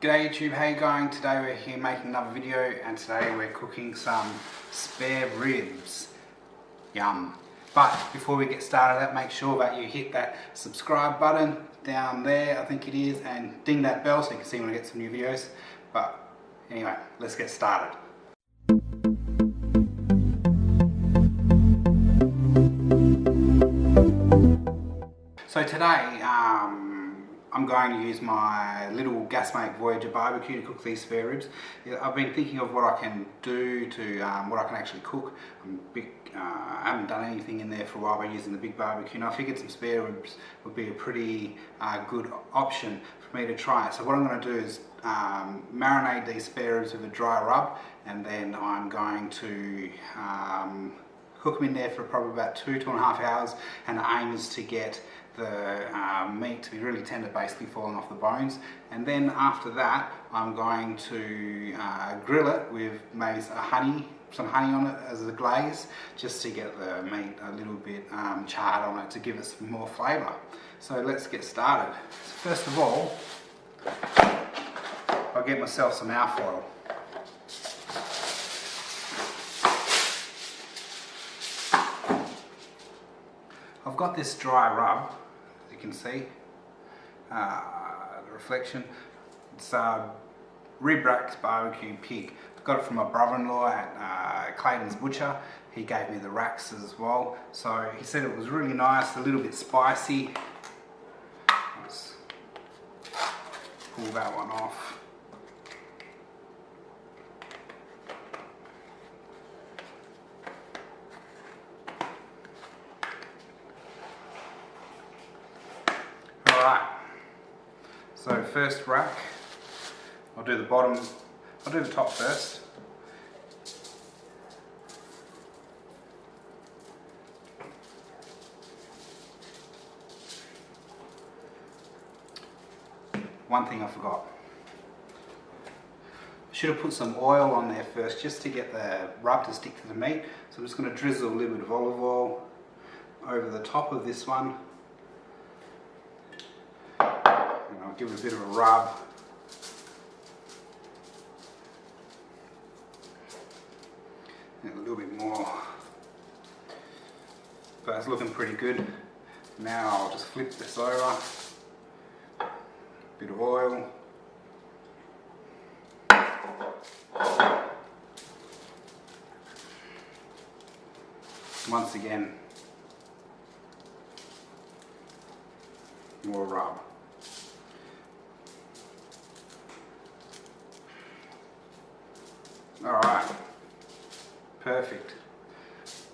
G'day YouTube, how you going? Today we're here making another video and today we're cooking some spare ribs. Yum. But before we get started, make sure that you hit that subscribe button down there, I think it is, and ding that bell so you can see when I get some new videos. But anyway, let's get started. So today, I'm going to use my little Gasmate Voyager BBQ to cook these spare ribs. I've been thinking of what I can do to, what I can actually cook. I haven't done anything in there for a while by using the big barbecue, and I figured some spare ribs would be a pretty good option for me to try. So what I'm going to do is marinate these spare ribs with a dry rub, and then I'm going to cook them in there for probably about 2–2.5 hours, and the aim is to get the meat to be really tender, basically falling off the bones. And then after that, I'm going to grill it with maybe some honey on it as a glaze, just to get the meat a little bit charred on it to give it some more flavour. So let's get started. So first of all, I'll get myself some alfoil. I've got this dry rub, as you can see, the reflection. It's Rib Racks Barbecue Pig. I got it from my brother-in-law at Clayton's Butcher. He gave me the racks as well. So he said it was really nice, a little bit spicy. Let's pull that one off. Alright, so first rack, I'll do the bottom, I'll do the top first. One thing I forgot. I should have put some oil on there first just to get the rub to stick to the meat. So I'm just going to drizzle a little bit of olive oil over the top of this one. I'll give it a bit of a rub. And a little bit more. But it's looking pretty good. Now I'll just flip this over. Bit of oil. Once again, more rub. Alright, perfect.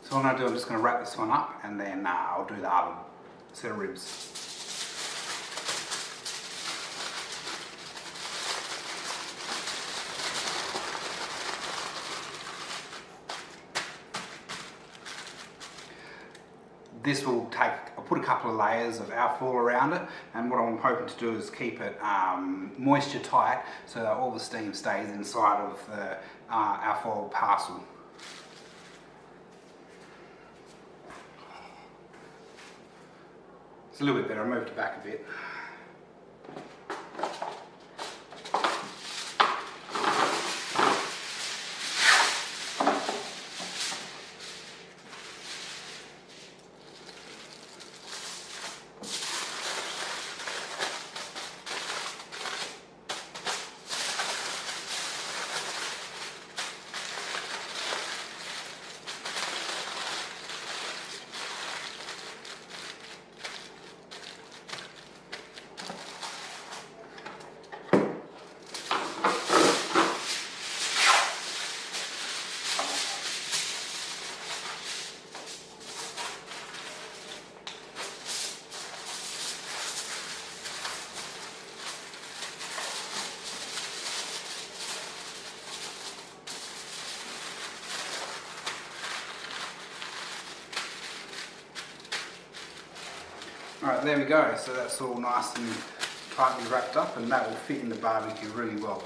So what I'm going to do, I'm just going to wrap this one up and then I'll do the other set of ribs. This will take, I'll put a couple of layers of alfoil around it, and what I'm hoping to do is keep it moisture tight so that all the steam stays inside of the alfoil parcel. It's a little bit better, I moved it back a bit. Alright, there we go. So that's all nice and tightly wrapped up, and that will fit in the barbecue really well.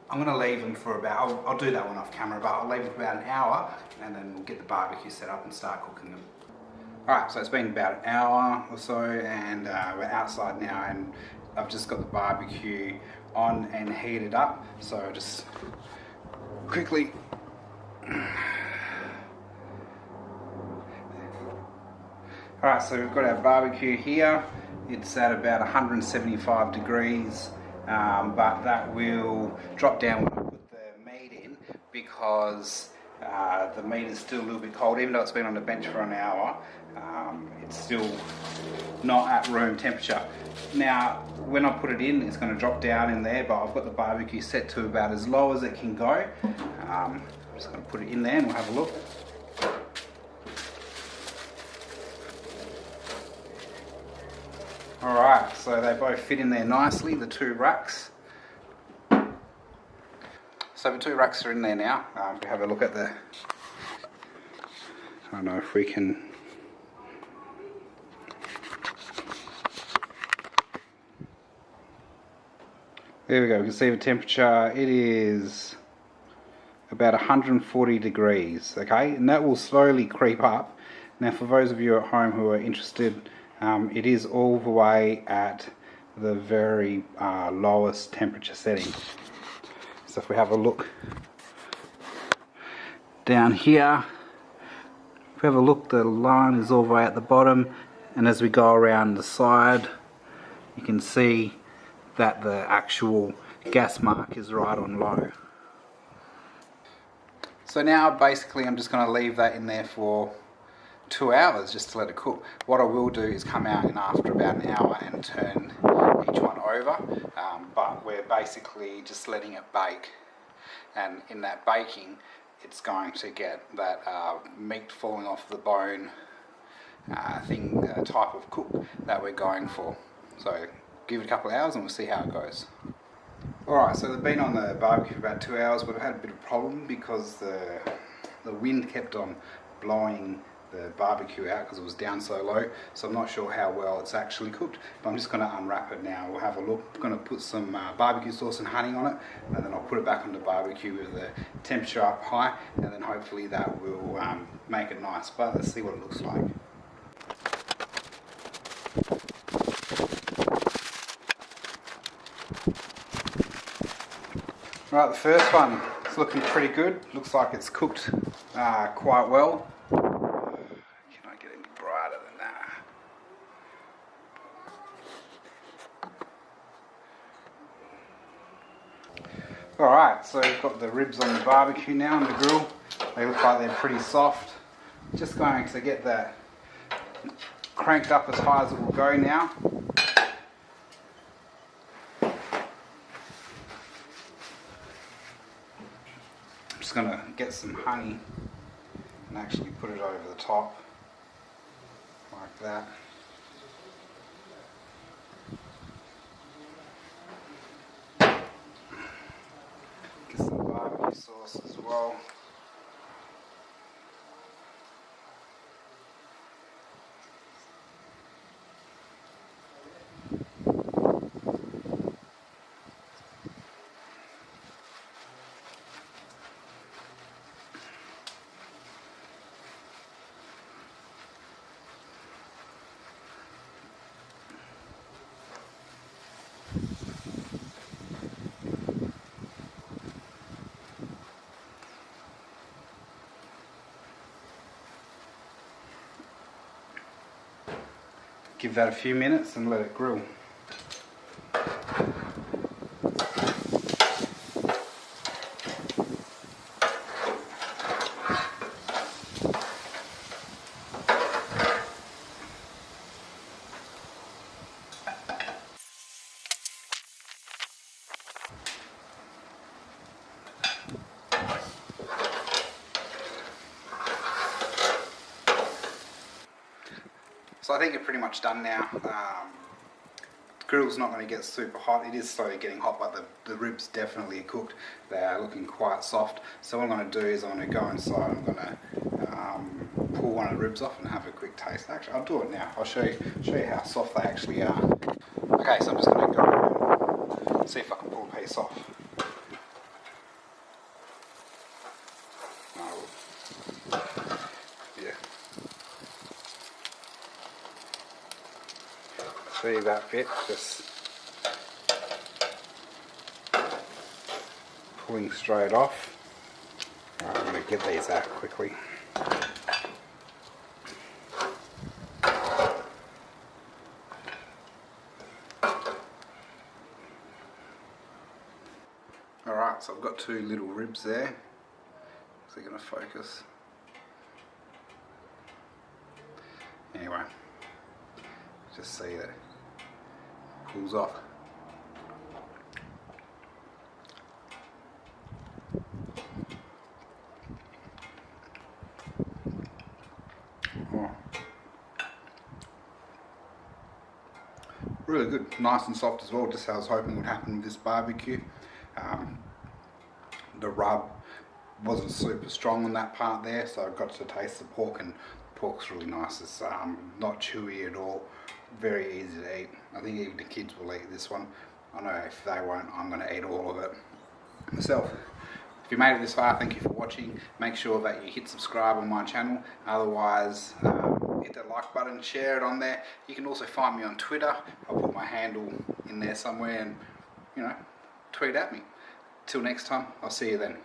I'm going to leave them for about, I'll do that one off camera, but I'll leave them for about an hour and then we'll get the barbecue set up and start cooking them. Alright, so it's been about an hour or so and we're outside now, and I've just got the barbecue on and heated up. So just quickly. Alright, so we've got our barbecue here. It's at about 175 degrees, but that will drop down when I put the meat in, because the meat is still a little bit cold. Even though it's been on the bench for an hour, it's still not at room temperature. Now, when I put it in, it's going to drop down in there, but I've got the barbecue set to about as low as it can go. I'm just going to put it in there and we'll have a look. Alright, so they both fit in there nicely, the two racks. So the two racks are in there now. We have a look at the... I don't know if we can... There we go, we can see the temperature. It is about 140 degrees, okay? And that will slowly creep up. Now, for those of you at home who are interested, it is all the way at the very lowest temperature setting. So if we have a look down here, if we have a look, the line is all the way at the bottom, and as we go around the side, you can see that the actual gas mark is right on low. So now basically I'm just going to leave that in there for 2 hours just to let it cook. What I will do is come out in after about an hour and turn each one over, but we're basically just letting it bake, and in that baking it's going to get that meat falling off the bone type of cook that we're going for. So give it a couple of hours and we'll see how it goes. Alright, so they've been on the barbecue for about 2 hours, but I've had a bit of a problem because the wind kept on blowing the barbecue out because it was down so low, so I'm not sure how well it's actually cooked, but I'm just going to unwrap it now. We'll have a look. I'm going to put some barbecue sauce and honey on it, and then I'll put it back on the barbecue with the temperature up high, and then hopefully that will make it nice. But let's see what it looks like. Right, the first one is looking pretty good. Looks like it's cooked quite well. Alright, so we've got the ribs on the barbecue now on the grill. They look like they're pretty soft. Just going to get that cranked up as high as it will go now. I'm just going to get some honey and actually put it over the top like that. Get some barbecue sauce as well. Give that a few minutes and let it grill. So I think you're pretty much done now. The grill's not going to get super hot. It is slowly getting hot, but the ribs definitely are cooked. They are looking quite soft. So what I'm going to do is I'm going to go inside. I'm going to pull one of the ribs off and have a quick taste. Actually, I'll do it now. I'll show you how soft they actually are. Okay, so I'm just going to go and see if I can pull a piece off. See that bit, just pulling straight off. Right, I'm going to get these out quickly. Alright, so I've got two little ribs there. Is it going to focus? Anyway, just see that it pulls off. Oh. Really good, nice and soft as well, just how I was hoping would happen with this barbecue. The rub wasn't super strong on that part there, so I got to taste the pork, and the pork's really nice. It's not chewy at all, very easy to eat. I think even the kids will eat this one. I know if they won't, I'm going to eat all of it myself. If you made it this far, thank you for watching. Make sure that you hit subscribe on my channel. Otherwise, hit that like button, share it on there. You can also find me on Twitter. I'll put my handle in there somewhere and, you know, tweet at me. Till next time, I'll see you then.